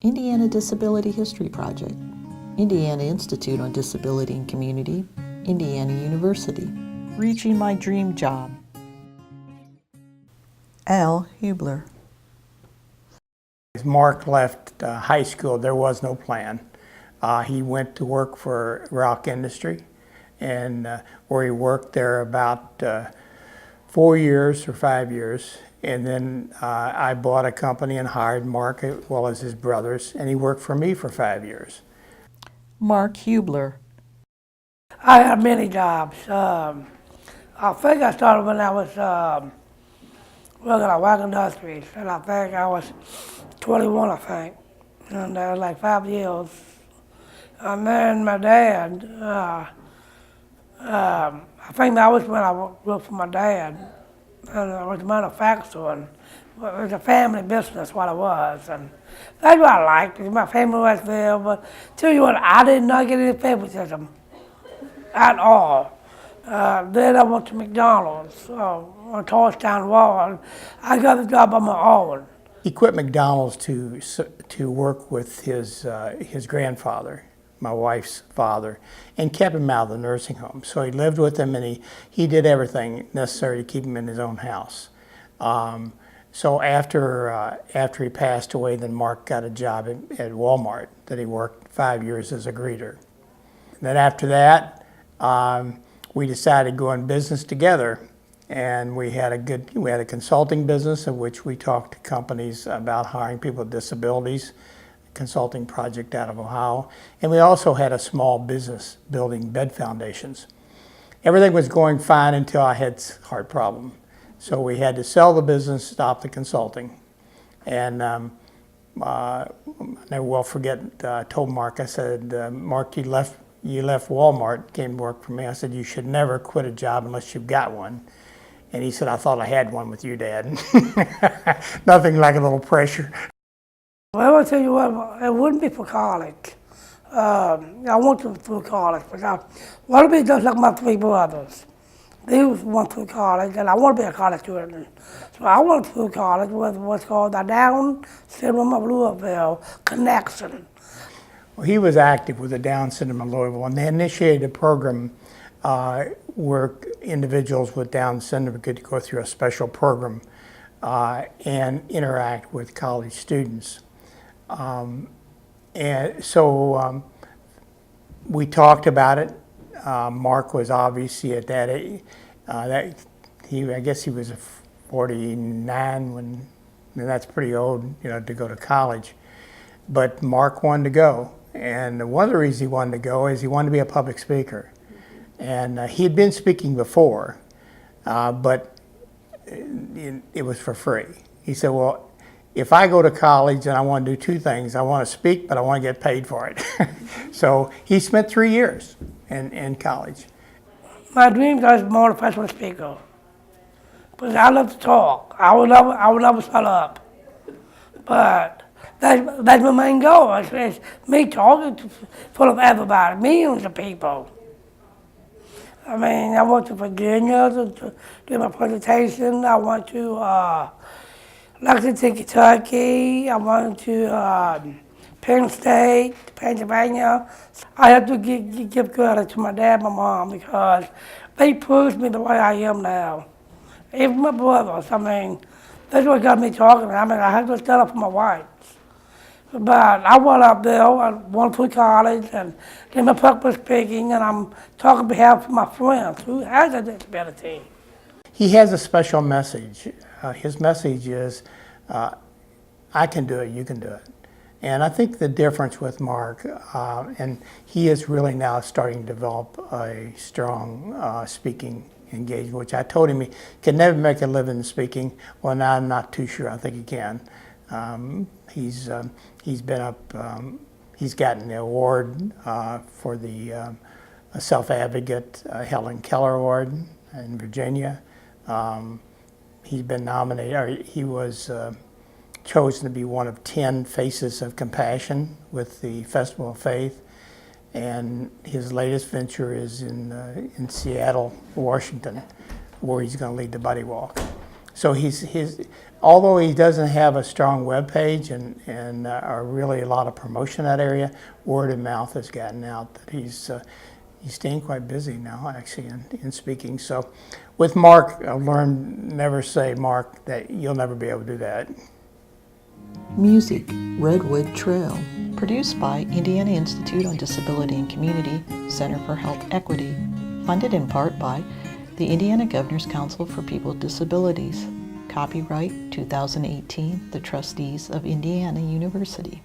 Indiana Disability History Project, Indiana Institute on Disability and Community, Indiana University. Reaching my dream job. Al Hublar. As Mark left high school, there was no plan. He went to work for rock industry, and where he worked there about 4 years or 5 years. And then I bought a company and hired Mark as well as his brothers, and he worked for me for 5 years. Mark Hublar. I had many jobs. I think I started when I was working at Wagon Industries, and I think I was 21, I think. And that was like 5 years. And then my dad, I think that was when I worked for my dad. And it was manufacturing. It was a family business, what it was. And that's what I liked, because my family was there. But tell you what, I did not get any favoritism at all. Then I went to McDonald's on Torchtown Wall. I got the job on my own. He quit McDonald's to work with his grandfather, my wife's father, and kept him out of the nursing home. So he lived with him, and he did everything necessary to keep him in his own house. So after he passed away, then Mark got a job at Walmart that he worked 5 years as a greeter. And then after that, we decided to go in business together, and we had a consulting business in which we talked to companies about hiring people with disabilities, consulting project out of Ohio, and we also had a small business building bed foundations. Everything was going fine until I had a heart problem. So we had to sell the business, stop the consulting. And I never will forget, I told Mark, I said, Mark, you left Walmart, came to work for me. I said, you should never quit a job unless you've got one. And he said, I thought I had one with you, Dad. Nothing like a little pressure. Well, I will tell you what, it wouldn't be for college. I went through college, but I want to be just like my three brothers. They went through college, and I want to be a college student. So I went through college with what's called the Down Syndrome of Louisville Connection. Well, he was active with the Down syndrome of Louisville, and they initiated a program where individuals with Down syndrome could go through a special program and interact with college students. And so we talked about it. Mark was obviously at that age. I guess he was 49 when, and that's pretty old, to go to college. But Mark wanted to go, and one of the reasons he wanted to go is he wanted to be a public speaker. And he had been speaking before, but it was for free. He said, well, if I go to college and I want to do two things, I want to speak, but I want to get paid for it. So he spent 3 years in college. My dream was more motivational speaker. Because I love to talk. I would never shut up. But that's my main goal. It's me talking full of everybody, millions of people. I mean, I went to Virginia to do my presentation. I went to Lexington, Kentucky. I went to Penn State, Pennsylvania. I have to give credit to my dad and my mom because they pushed me the way I am now. Even my brothers, I mean, that's what got me talking. I mean, I had to stand up for my rights. But I went up there, I went through college, and did my public speaking, and I'm talking on behalf of my friends who has a disability. He has a special message. His message is, I can do it, you can do it. And I think the difference with Mark, and he is really now starting to develop a strong speaking engagement, which I told him he could never make a living speaking. Well, now I'm not too sure. I think he can. He's been up, he's gotten the award for the Self-Advocate Helen Keller Award in Virginia. He's been nominated, or he was chosen to be one of 10 Faces of Compassion with the Festival of Faith. And his latest venture is in Seattle, Washington, where he's going to lead the Buddy Walk. So although he doesn't have a strong web page and really a lot of promotion in that area, word of mouth has gotten out that he's staying quite busy now, actually, in speaking. So with Mark, I've learned never say, Mark, that you'll never be able to do that. Music, Redwood Trail. Produced by Indiana Institute on Disability and Community, Center for Health Equity. Funded in part by the Indiana Governor's Council for People with Disabilities. Copyright 2018, the Trustees of Indiana University.